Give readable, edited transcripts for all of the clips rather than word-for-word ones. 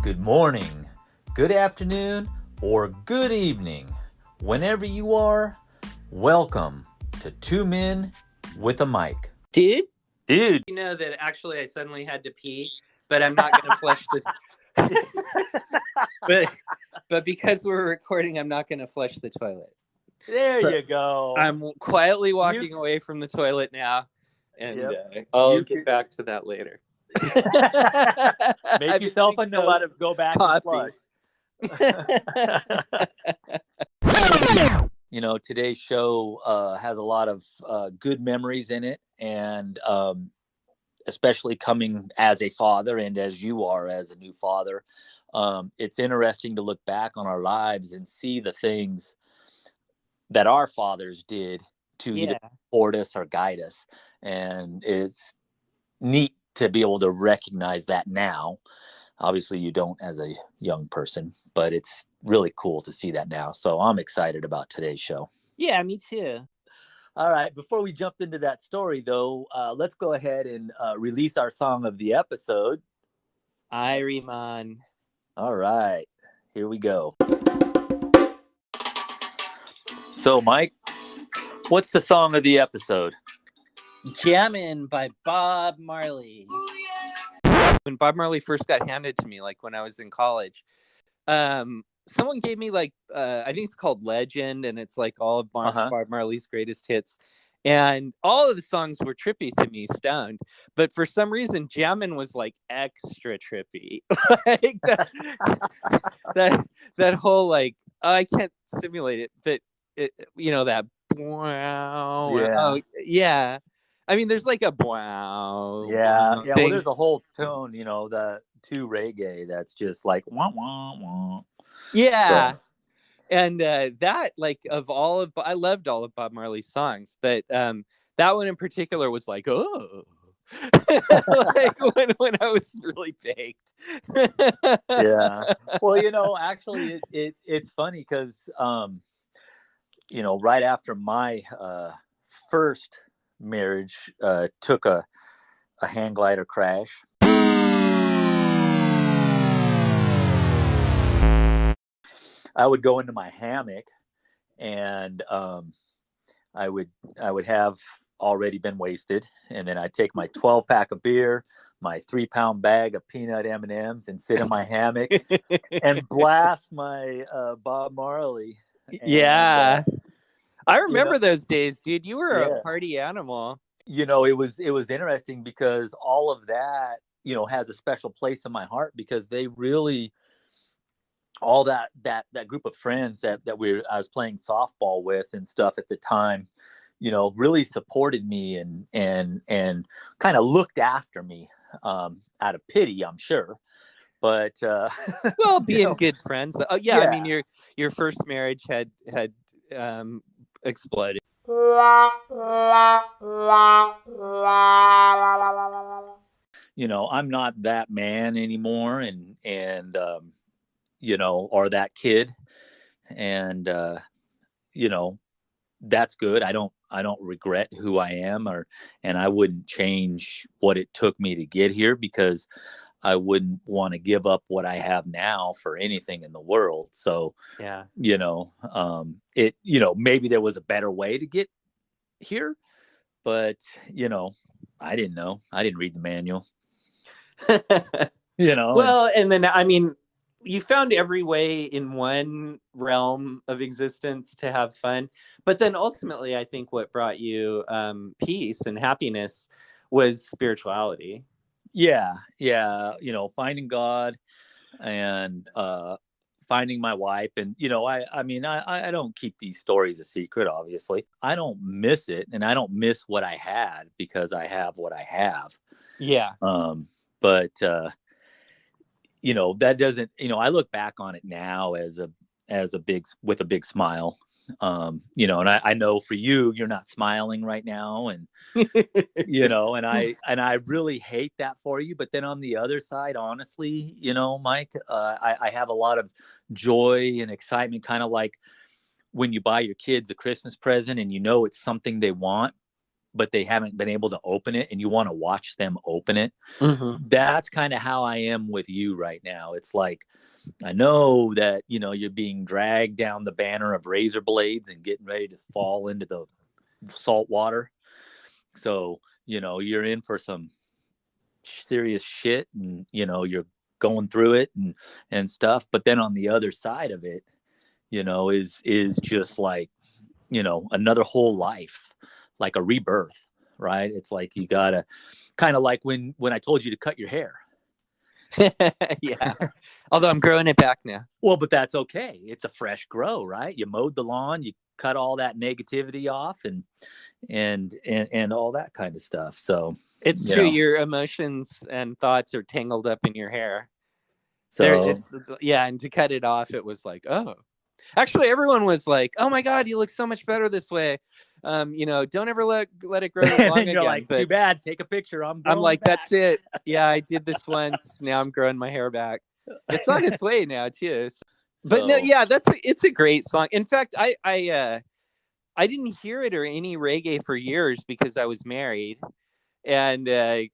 good morning, good afternoon, or good evening. Whenever you are, welcome to Two Men with a Mic. Dude, Dude. you know that actually I suddenly had to pee, but I'm not going to flush the... but because we're recording, I'm not going to flush the toilet. There But you go. I'm quietly walking away from the toilet now, and I'll get back to that later. Make yourself a note. A lot of go back coffee. And flush. You know, today's show has a lot of good memories in it, and especially coming as a father and as you are as a new father, it's interesting to look back on our lives and see the things that our fathers did to either support us or guide us. And it's neat to be able to recognize that now. Obviously you don't as a young person, but it's really cool to see that now. So I'm excited about today's show. Yeah, me too. All right. Before we jump into that story, though, let's go ahead and release our song of the episode. Irie. All right. Here we go. So, Mike, what's the song of the episode? Jammin' by Bob Marley. When Bob Marley first got handed to me, like when I was in college, someone gave me I think it's called Legend, and it's like all of Bob Marley's greatest hits. And all of the songs were trippy to me, stoned. But for some reason, Jammin' was like extra trippy. Like that whole I can't simulate it, but that wow. Yeah. Oh yeah. I mean, there's like a wow. Yeah. Yeah. Well, there's a whole tone, the to reggae that's just like wah wah wah. Yeah. So. And that, of all of, I loved all of Bob Marley's songs, but that one in particular was like, oh, when I was really baked. Yeah. Well, actually, it's funny because, right after my first marriage took a hang glider crash. I would go into my hammock, and I would have already been wasted, and then I'd take my 12-pack of beer, my 3-pound bag of peanut M&Ms, and sit in my hammock and blast my Bob Marley. And, I remember those days, dude. You were a party animal. It was interesting because all of that, has a special place in my heart, because they really, all that group of friends that I was playing softball with and stuff at the time, really supported me and kind of looked after me out of pity, I'm sure. But well, being good friends. I mean, your first marriage had exploded. I'm not that man anymore, and or that kid, and that's good. I don't regret who I am, and I wouldn't change what it took me to get here, because I wouldn't want to give up what I have now for anything in the world. So, maybe there was a better way to get here, but, I didn't know. I didn't read the manual. Well, and then, I mean, you found every way in one realm of existence to have fun. But then ultimately, I think what brought you peace and happiness was spirituality. Yeah. Finding God and finding my wife. And, I don't keep these stories a secret, obviously. I don't miss it, and I don't miss what I had, because I have what I have. Yeah. But that doesn't, I look back on it now with a big smile. And I know for you, you're not smiling right now, and and I really hate that for you. But then on the other side, honestly, Mike, I have a lot of joy and excitement, kind of like when you buy your kids a Christmas present and it's something they want, but they haven't been able to open it, and you want to watch them open it. Mm-hmm. That's kind of how I am with you right now. It's like, I know that, you're being dragged down the banner of razor blades and getting ready to fall into the salt water. So, you're in for some serious shit, and, you're going through it and stuff. But then on the other side of it, is just like, another whole life, like a rebirth, right? It's like you gotta, kind of like when I told you to cut your hair. Yeah. Although I'm growing it back now. Well, but that's okay. It's a fresh grow, right? You mowed the lawn, you cut all that negativity off, and all that kind of stuff. So it's true. Your emotions and thoughts are tangled up in your hair. So and to cut it off, it was like, oh. Actually, everyone was like, "Oh my God, you look so much better this way." Don't ever let it grow long again. You're like, too bad. Take a picture. I'm like, back. That's it. Yeah, I did this once. Now I'm growing my hair back. It's on its way now too. But no, yeah, it's a great song. In fact, I didn't hear it or any reggae for years because I was married, and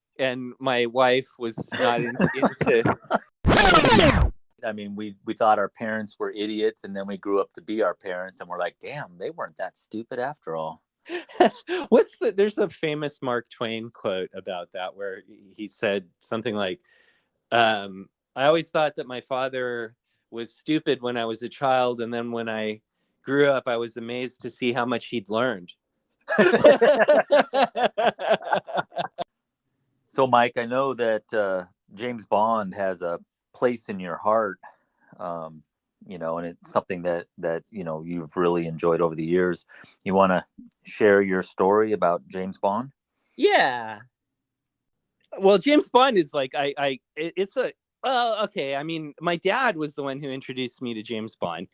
my wife was not into I mean, we thought our parents were idiots, and then we grew up to be our parents, and we're like, damn, they weren't that stupid after all. There's a famous Mark Twain quote about that where he said something like, I always thought that my father was stupid when I was a child, and then when I grew up, I was amazed to see how much he'd learned. So, Mike, I know that James Bond has a place in your heart, and it's something that you've really enjoyed over the years. You want to share your story about James Bond? Yeah. Well, James Bond is like, okay. I mean, my dad was the one who introduced me to James Bond,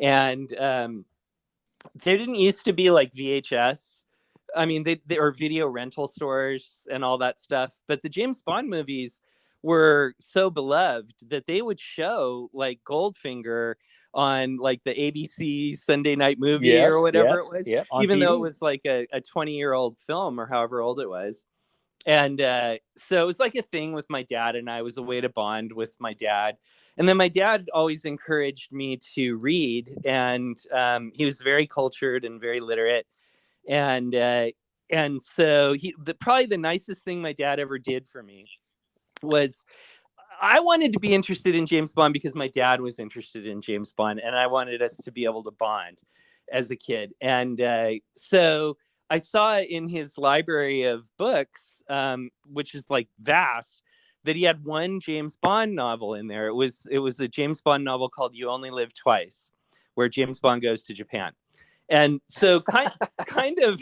and there didn't used to be like VHS. I mean, they are video rental stores and all that stuff, but the James Bond movies were so beloved that they would show like Goldfinger on like the ABC Sunday night movie or whatever it was, even though it was like a 20-year-old film or however old it was. And so it was like a thing with my dad, and I was a way to bond with my dad. And then my dad always encouraged me to read, and he was very cultured and very literate. And so probably the nicest thing my dad ever did for me was, I wanted to be interested in James Bond because my dad was interested in James Bond, and I wanted us to be able to bond as a kid. And so I saw in his library of books, which is like vast, that he had one James Bond novel in there. It was a James Bond novel called You Only Live Twice, where James Bond goes to Japan. And so kind of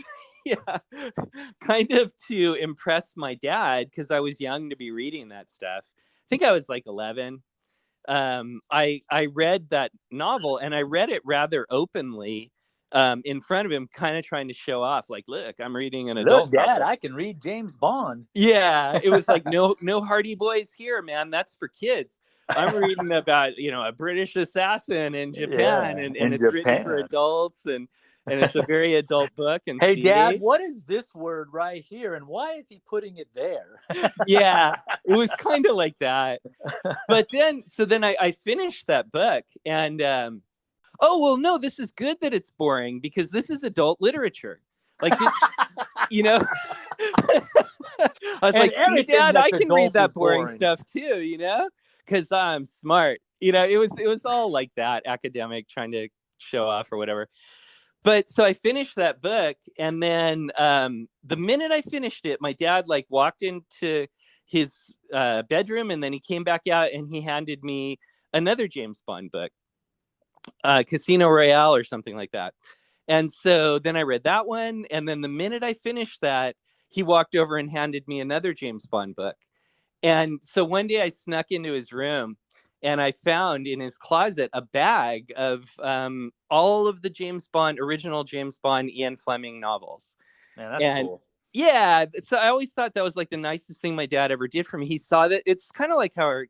to impress my dad, because I was young to be reading that stuff. I think I was like 11. I read that novel, and I read it rather openly in front of him, kind of trying to show off, like, look, I'm reading an adult Dad, novel. I can read James Bond. Yeah, it was like, no Hardy Boys here, man. That's for kids. I'm reading about, a British assassin in Japan, and it's written for adults, and it's a very adult book. And hey, Dad, what is this word right here, and why is he putting it there? Yeah, it was kind of like that. But then I finished that book, and oh, well, no, this is good that it's boring, because this is adult literature. Like, I was like, see, Dad, I can read that boring stuff too, because I'm smart. It was all like that, academic, trying to show off or whatever. But so I finished that book, and then the minute I finished it, my dad like walked into his bedroom, and then he came back out and he handed me another James Bond book, Casino Royale or something like that. And so then I read that one, and then the minute I finished that, he walked over and handed me another James Bond book. And so one day I snuck into his room, and I found in his closet a bag of all of the original James Bond Ian Fleming novels. Man, that's cool. Yeah, so I always thought that was like the nicest thing my dad ever did for me. He saw that. It's kind of like how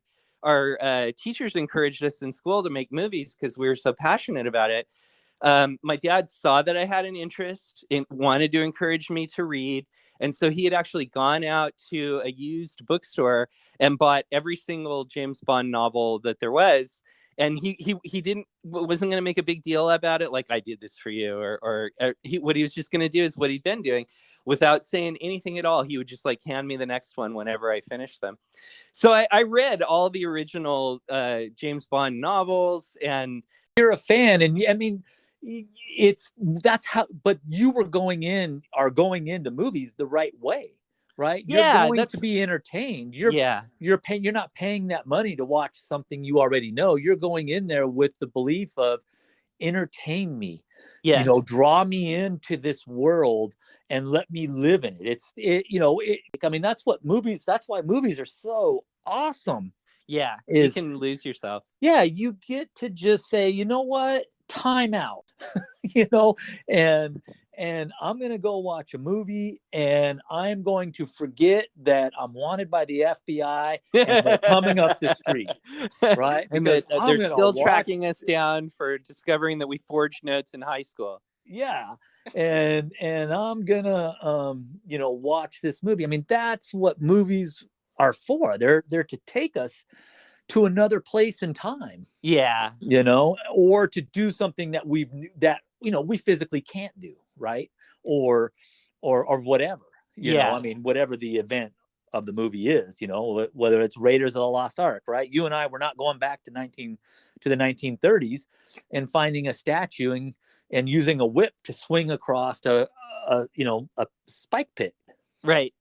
our teachers encouraged us in school to make movies because we were so passionate about it. My dad saw that I had an interest and wanted to encourage me to read. And so he had actually gone out to a used bookstore and bought every single James Bond novel that there was. And he wasn't going to make a big deal about it, like I did this for you, or what he was just going to do is what he'd been doing, without saying anything at all. He would just like hand me the next one whenever I finished them. So I read all the original James Bond novels, and you're a fan, and I mean, that's how. But you are going into movies the right way, right? You're yeah, going to that's be entertained. yeah, You're not paying that money to watch something you already know. You're going in there with the belief of entertain me, yes, draw me into this world and let me live in it. I mean, that's why movies are so awesome. yeah. You Is can lose yourself. Yeah, you get to just say, you know what, time out. you know and I'm going to go watch a movie, and I'm going to forget that I'm wanted by the FBI and they're coming up the street, right? And Because that I'm they're going to still watch. tracking us down for discovering that we forged notes in high school. Yeah, and I'm gonna watch this movie. I mean, that's what movies are for. They're to take us to another place in time, Yeah, or to do something that we physically can't do, right? Or whatever, yeah, I mean, whatever the event of the movie is, whether it's Raiders of the Lost Ark, right? You and I were not going back to the 1930s and finding a statue and using a whip to swing across a spike pit, right.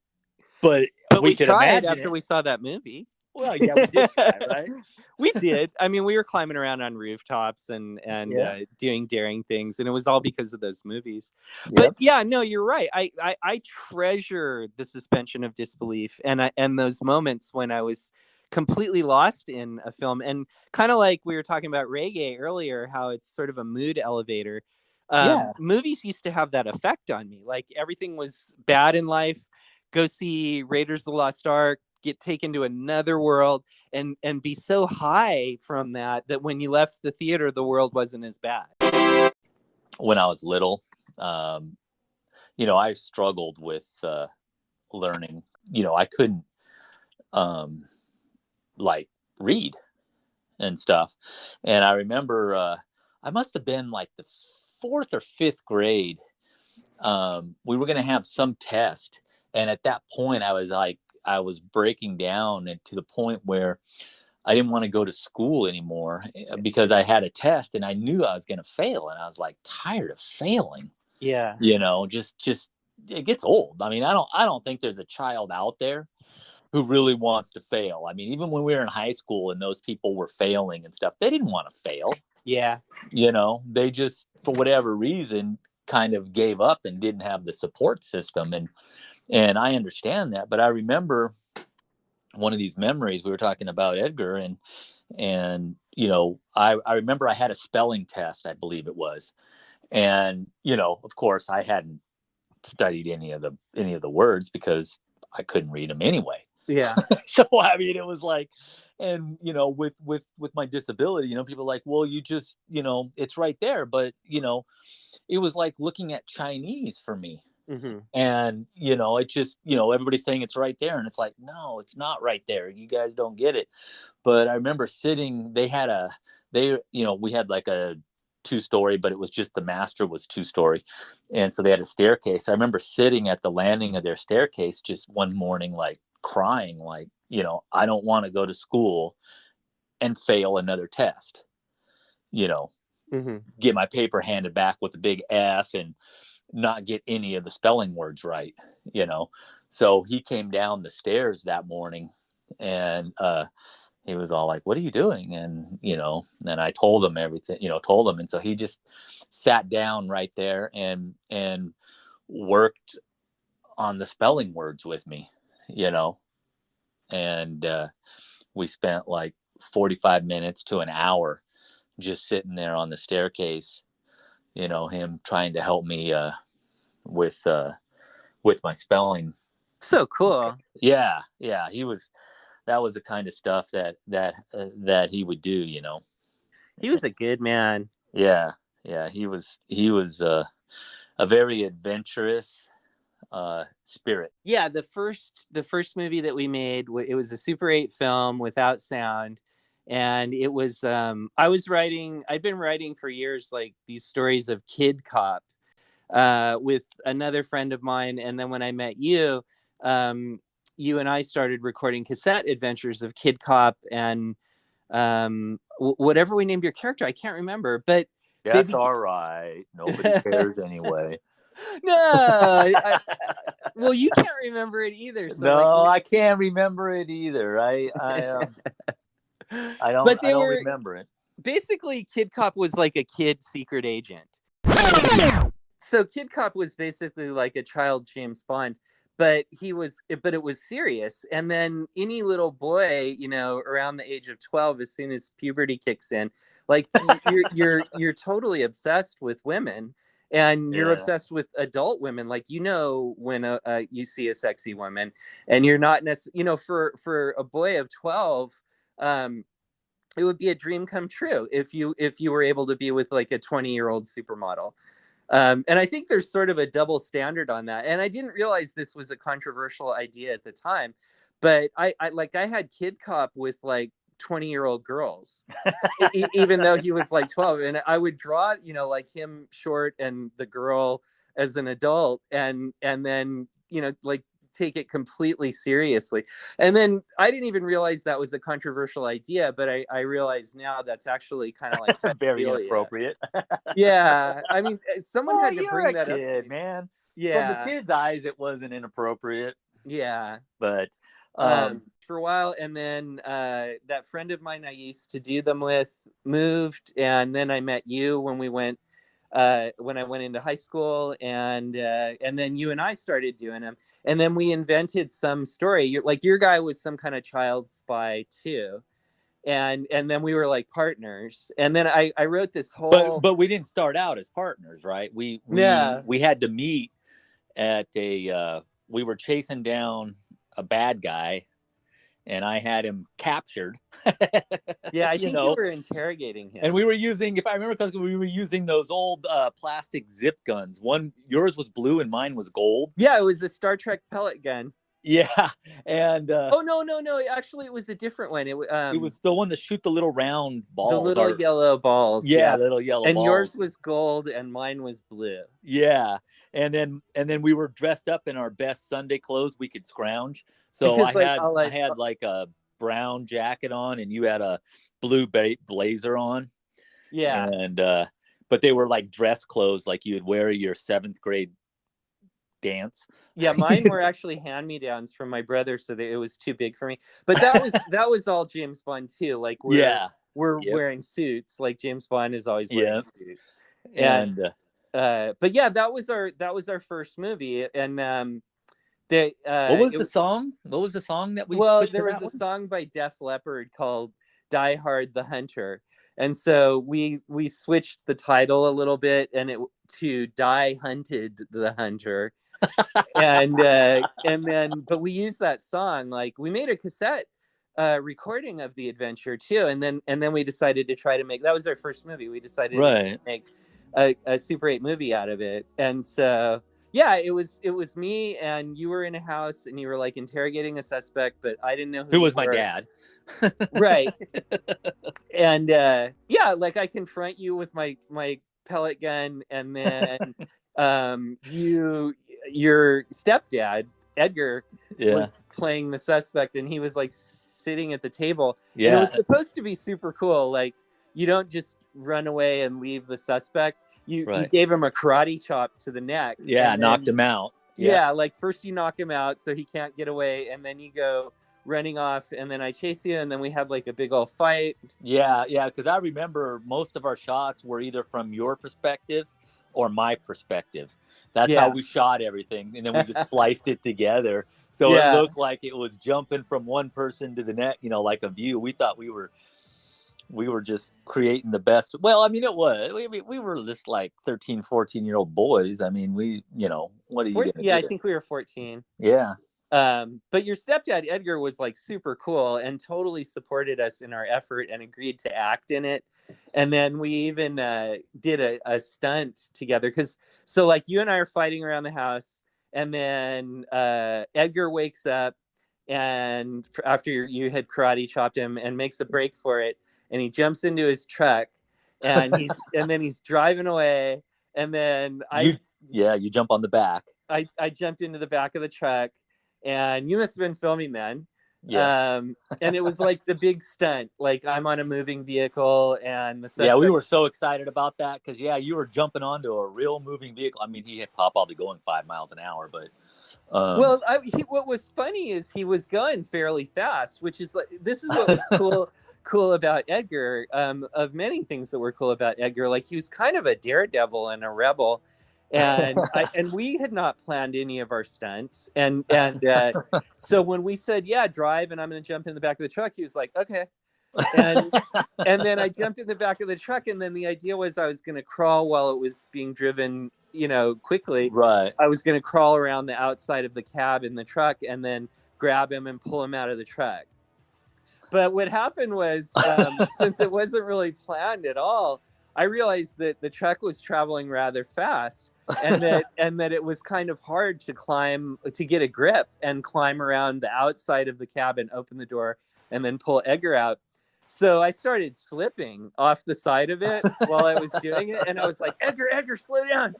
but But we we could tried imagine after it. we saw that movie. Well, yeah, we did try, right? We did. I mean, we were climbing around on rooftops and Yeah. doing daring things, and it was all because of those movies. But Yep. yeah, no, you're right. I treasure the suspension of disbelief and those moments when I was completely lost in a film, and kind of like we were talking about reggae earlier, how it's sort of a mood elevator. Yeah. Movies used to have that effect on me. Like everything was bad in life. Go see Raiders of the Lost Ark, get taken to another world, and be so high from that when you left the theater, the world wasn't as bad. When I was little, I struggled with learning. I couldn't like read and stuff. And I remember I must have been like the fourth or fifth grade. We were going to have some test. And at that point, I was breaking down, and to the point where I didn't want to go to school anymore because I had a test and I knew I was going to fail. And I was like tired of failing, Yeah. just it gets old. I mean, I don't think there's a child out there who really wants to fail. I mean, even when we were in high school and those people were failing and stuff, they didn't want to fail. Yeah. They just, for whatever reason, kind of gave up and didn't have the support system. And I understand that, but I remember one of these memories. We were talking about Edgar, and I remember I had a spelling test, I believe it was. And of course I hadn't studied any of the words because I couldn't read them anyway. Yeah. So I mean, it was like, and with my disability, people are like, well, you just, it's right there. But it was like looking at Chinese for me. Mm-hmm. And it just, everybody's saying it's right there, and it's like, no, it's not right there, you guys don't get it. But I remember sitting, we had like a 2-story, but it was just, the master was 2-story, and so they had a staircase. I remember sitting at the landing of their staircase just one morning, like crying, like, I don't want to go to school and fail another test, Mm-hmm. get my paper handed back with a big F and not get any of the spelling words right, So he came down the stairs that morning, and he was all like, what are you doing? And and I told him everything, and so he just sat down right there and worked on the spelling words with me, and we spent like 45 minutes to an hour just sitting there on the staircase, him trying to help me with my spelling. So cool. Yeah, that was the kind of stuff that he would do, He was a good man. Yeah, Yeah, he was a very adventurous spirit. Yeah, the first movie that we made, it was a Super 8 film without sound, and it was I'd been writing for years like these stories of Kid Cop with another friend of mine, and then when I met you, you and I started recording cassette adventures of Kid Cop and whatever we named your character, I can't remember, but they That's all right. Nobody cares anyway. no, well, you can't remember it either. So like, No, I can't remember it either. but I they don't were remember it. basically Kid Cop was like a kid secret agent. So Kid Cop was basically like a child James Bond, but it was serious. And then any little boy, around the age of 12, as soon as puberty kicks in, like you're totally obsessed with women, and you're Yeah. obsessed with adult women. Like, when you see a sexy woman, and you're not necessarily, for a boy of 12, um, it would be a dream come true if you were able to be with like a 20-year-old supermodel. And I think there's sort of a double standard on that. And I didn't realize this was a controversial idea at the time, but I had Kid Cop with like 20-year-old girls, even though he was like 12. And I would draw, like him short and the girl as an adult, and then, like take it completely seriously. And then I didn't even realize that was a controversial idea, but I realize now that's actually kind of like Very pedophilia. inappropriate. Yeah, I mean, someone Well, had to you're bring a that up to kid, me. man. From the Yeah, kid's eyes, it wasn't inappropriate, yeah. but um, For a while, and then that friend of mine I used to do them with moved, and then I met you when I went into high school, and then you and I started doing them, and then we invented some story. Your guy was some kind of child spy too, and then we were like partners, and then I wrote this whole but we didn't start out as partners, right? yeah. We had to meet at a we were chasing down a bad guy, and I had him captured. Yeah, I you think you know, were interrogating and him. we were using, if I remember correctly, we were using those old plastic zip guns. Yours was blue and mine was gold. Yeah, it was a Star Trek pellet gun. Yeah, and Oh, no, no, no! Actually, it was a different one. it was the one that shoot the little round The balls. little Or yellow balls. yeah, Yeah, little yellow and yours balls. was gold, and mine was blue. Yeah, and then we were dressed up in our best Sunday clothes we could scrounge. So Because like I had like a brown jacket on, and you had a blue blazer on, yeah, and but they were like dress clothes, like you'd wear your seventh grade dance. yeah. Mine were actually hand me downs from my brother, so that it was too big for me. But that was all James Bond too. Like Yeah. we're Yep. wearing suits. Like James Bond is always wearing Yeah. a suit. And And but yeah, that was our first movie, and what was it the song? What was the song that we well, put to there was that a one? song by Def Leppard called "Die Hard the Hunter," and so we switched the title a little bit, and it to "Die Hunted the Hunter," and then but we used that song, like we made a cassette recording of the adventure too, and then we decided to try to make, that was our first movie. We decided to Right. make a Super 8 movie out of it, and so yeah, it was me, and you were in a house, and you were like interrogating a suspect, but I didn't know who Who you was my were. dad? Right. And yeah, like I confront you with my pellet gun, and then your stepdad Edgar Yeah. was playing the suspect, and he was like sitting at the table, and it was Yeah. supposed to be super cool. Like, you don't just run away and leave the suspect. You Right. gave him a karate chop to the neck, Yeah. and Knocked then him out. Yeah. yeah, like first you knock him out so he can't get away, and then you go running off, and then I chase you, and then we had like a big old fight. Yeah. Yeah. Because I remember most of our shots were either from your perspective or my perspective. That's how Yeah. we shot everything, and then we just spliced it together, so it Yeah. looked like it was jumping from one person to the next. Like a view. We thought we were just creating the best. Well, I mean, it was. We were just like 13, 14-year-old boys. I mean, what are you going to Yeah, I do? think we were 14. Yeah. But your stepdad Edgar was like super cool and totally supported us in our effort and agreed to act in it. And then we even did a stunt together, because so like you and I are fighting around the house, and then Edgar wakes up, and after you had karate chopped him, and makes a break for it, and he jumps into his truck, and then he's driving away, and then you jump on the back. I jumped into the back of the truck, and you must have been filming then. Yes. And it was like the big stunt, like I'm on a moving vehicle, and the suspect... Yeah, we were so excited about that because you were jumping onto a real moving vehicle. I mean, he had probably going 5 miles an hour, but well, what was funny is he was going fairly fast, which is like, this is what was cool about Edgar. Of many things that were cool about Edgar, like he was kind of a daredevil and a rebel, and we had not planned any of our stunts, and so when we said, yeah, drive, and I'm going to jump in the back of the truck, he was like, okay. And then I jumped in the back of the truck, and then the idea was I was going to crawl while it was being driven, quickly. Right. I was going to crawl around the outside of the cab in the truck and then grab him and pull him out of the truck. But what happened was, since it wasn't really planned at all, I realized that the truck was traveling rather fast, and that it was kind of hard to get a grip and climb around the outside of the cab and open the door and then pull Edgar out. So I started slipping off the side of it while I was doing it, and I was like, Edgar, slow down.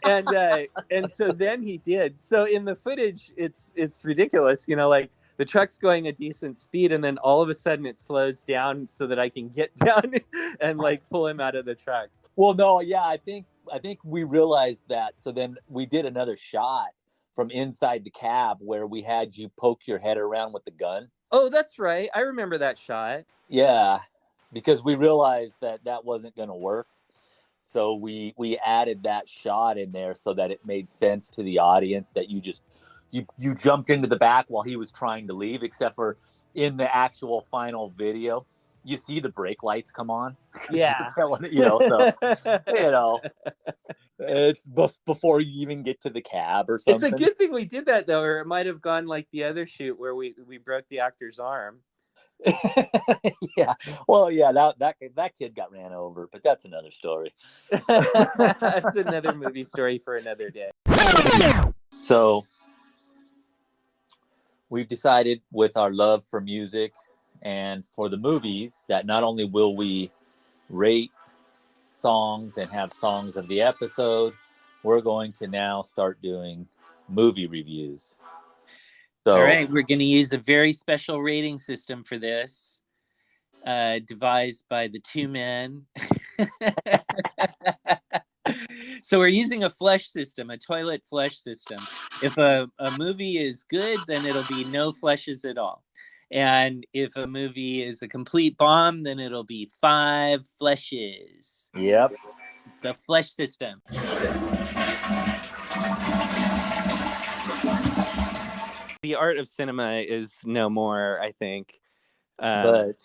And so then he did. So in the footage, it's ridiculous, like the truck's going a decent speed, and then all of a sudden it slows down so that I can get down and like pull him out of the truck. Well, no, yeah, I think we realized that. So then we did another shot from inside the cab where we had you poke your head around with the gun. Oh, that's right. I remember that shot. Yeah, because we realized that wasn't going to work. So we added that shot in there so that it made sense to the audience that you jumped into the back while he was trying to leave, except for in the actual final video, you see the brake lights come on. Yeah. So, it's before you even get to the cab or something. It's a good thing we did that, though, or it might have gone like the other shoot where we broke the actor's arm. Yeah. Well, yeah, that kid got ran over, but that's another story. That's another movie story for another day. So we've decided, with our love for music and for the movies, that not only will we rate songs and have songs of the episode, we're going to now start doing movie reviews. So, all right, we're going to use a very special rating system for this, devised by the two men. So we're using a flush system, a toilet flush system. If a movie is good, then it'll be no flushes at all. And if a movie is a complete bomb, then it'll be 5 flushes. Yep. The flush system. The art of cinema is no more, I think. But,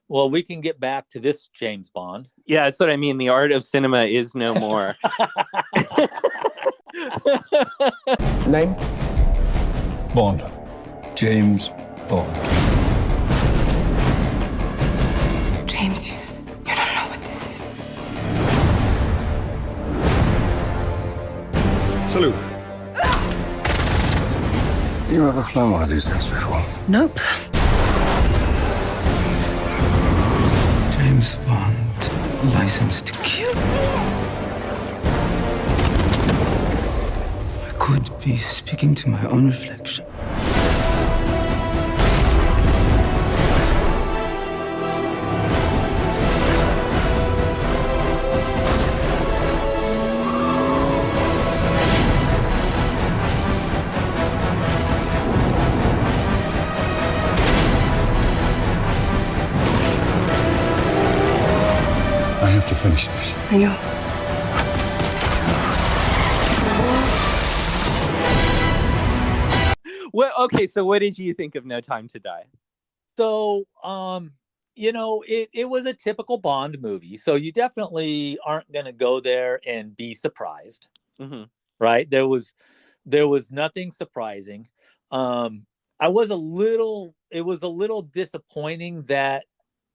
well, we can get back to this James Bond. Yeah, that's what I mean. The art of cinema is no more. Name? Bond. James Bond. James, you don't know what this is. Salute. You ever flown one of these things before? Nope. James Bond, license to kill. I could be speaking to my own reflection. I have to finish this. I know. Okay, so what did you think of No Time to Die? So, it was a typical Bond movie. So you definitely aren't going to go there and be surprised. Mm-hmm. Right? There was nothing surprising. I was a little. It was a little disappointing that,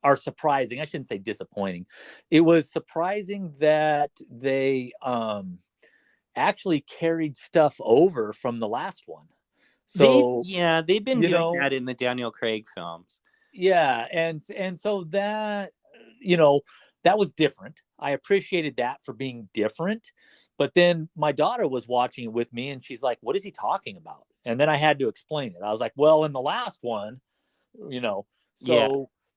or surprising. I shouldn't say disappointing. It was surprising that they actually carried stuff over from the last one. So they've been you doing know, that in the Daniel Craig films. yeah, and so that, you know, that was different. I appreciated that for being different. But then my daughter was watching it with me and she's like, what is he talking about? And then I had to explain it. I was like, well, in the last one, you know, Yeah.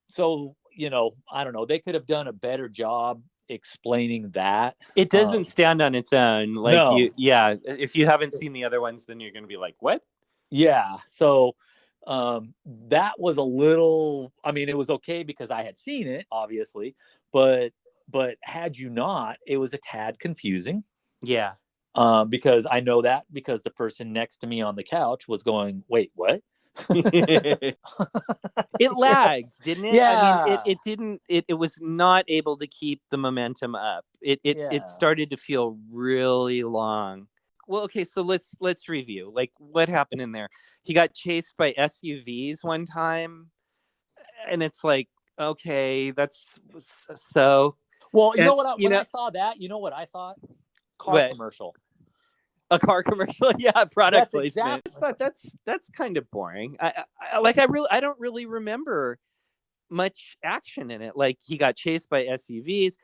so you know, I don't know, they could have done a better job explaining that. It doesn't stand on its own. Like No. if you haven't seen the other ones, then you're going to be like, what? Yeah. So that was a little, I mean, it was okay because I had seen it, obviously, but had you not, it was a tad confusing. Yeah. Because I know that because the person next to me on the couch was going, wait, what? It lagged, didn't it? I mean, Yeah. it didn't. It was not able to keep the momentum up. It started to feel really long. Well, okay, so let's review. Like, what happened in there? He got chased by SUVs one time, and it's like, okay, that's so. Well, you And, know what? When I saw that, you know what I thought? Car what? commercial. A car commercial, yeah, product That's placement. exactly. I thought that's kind of boring. I don't really remember much action in it. Like, he got chased by SUVs.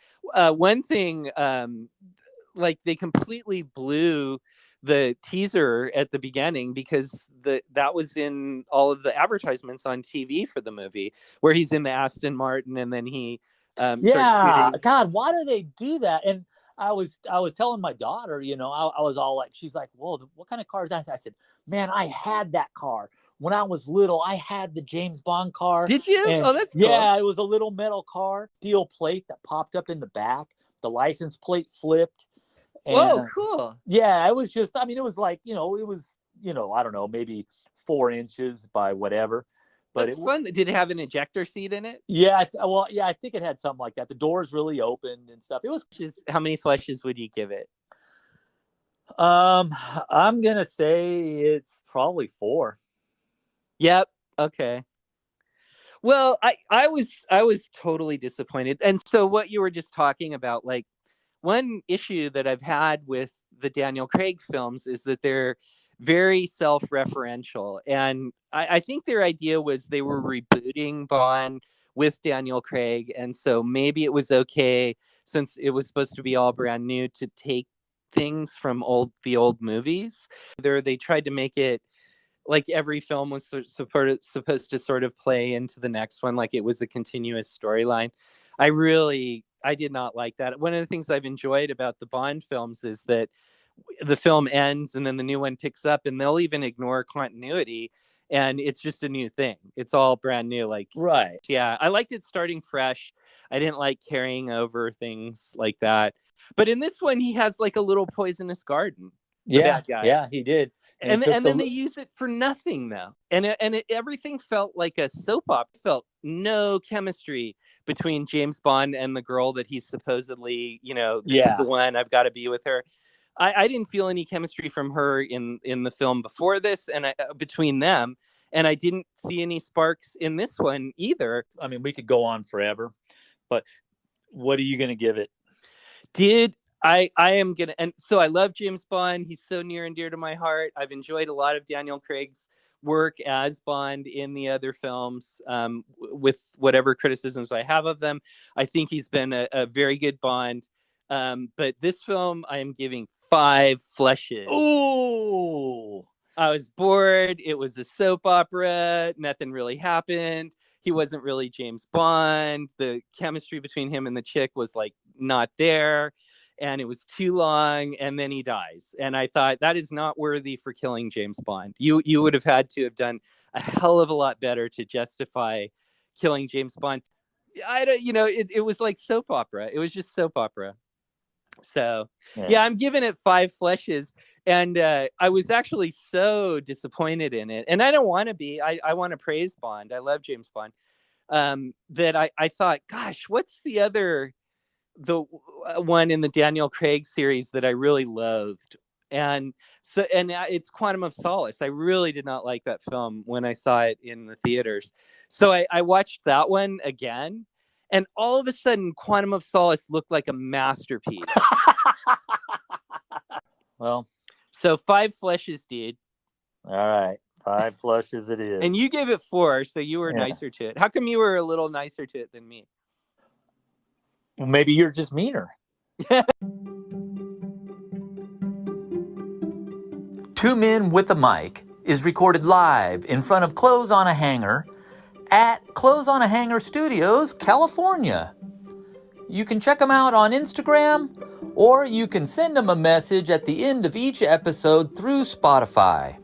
One thing, like, they completely blew the teaser at the beginning because that was in all of the advertisements on TV for the movie, where he's in the Aston Martin and then he Yeah, God, why do they do that? And I was telling my daughter, you know, I was all like, she's like, whoa, what kind of car is that? I said, man, I had that car when I was little. I had the James Bond car. Did you? And Oh, that's cool. yeah, it was a little metal car, steel plate that popped up in the back. The license plate flipped. And, whoa, cool. Yeah, it was just, I mean, it was like, you know, it was, you know, I don't know, maybe 4 inches by whatever. But it's fun. Did it have an ejector seat in it? Yeah, well, yeah, I think it had something like that. The doors really opened and stuff. It was just, how many flushes would you give it? I'm gonna say it's probably 4. Yep. Okay. Well, I was totally disappointed. And so what you were just talking about, like, one issue that I've had with the Daniel Craig films is that they're very self-referential. And I think their idea was they were rebooting Bond with Daniel Craig. And so maybe it was okay, since it was supposed to be all brand new, to take things from the old movies. They tried to make it like every film was supposed to sort of play into the next one, like it was a continuous storyline. I did not like that. One of the things I've enjoyed about the Bond films is that the film ends and then the new one picks up, and they'll even ignore continuity, and it's just a new thing. It's all brand new. Like, right. Yeah, I liked it starting fresh. I didn't like carrying over things like that. But in this one, he has like a little poisonous garden. Yeah, yeah, he did. And then they use it for nothing, though. And everything felt like a soap opera. Felt no chemistry between James Bond and the girl that he's supposedly, you know, this is the one, I've got to be with her. I didn't feel any chemistry from her in the film before this, and between them. And I didn't see any sparks in this one either. I mean, we could go on forever, but what are you going to give it? I am going to, and so I love James Bond. He's so near and dear to my heart. I've enjoyed a lot of Daniel Craig's work as Bond in the other films, with whatever criticisms I have of them. I think he's been a very good Bond. But this film, I am giving 5 flushes. Ooh. I was bored. It was a soap opera. Nothing really happened. He wasn't really James Bond. The chemistry between him and the chick was like not there. And it was too long, and then he dies. And I thought, that is not worthy for killing James Bond. You would have had to have done a hell of a lot better to justify killing James Bond. It was like soap opera. It was just soap opera. So yeah, I'm giving it 5 flushes. And I was actually so disappointed in it. And I don't want to be. I want to praise Bond. I love James Bond. That I thought, gosh, what's the one in the Daniel Craig series that I really loathed? And it's Quantum of Solace. I really did not like that film when I saw it in the theaters. So I watched that one again, and all of a sudden Quantum of Solace looked like a masterpiece. Well, so 5 flushes, dude. All right. 5 flushes it is. And you gave it 4, so you were nicer to it. How come you were a little nicer to it than me? Well, maybe you're just meaner. 2 Men with a Mic is recorded live in front of Clothes on a Hanger at Clothes on a Hanger Studios, California. You can check them out on Instagram, or you can send them a message at the end of each episode through Spotify.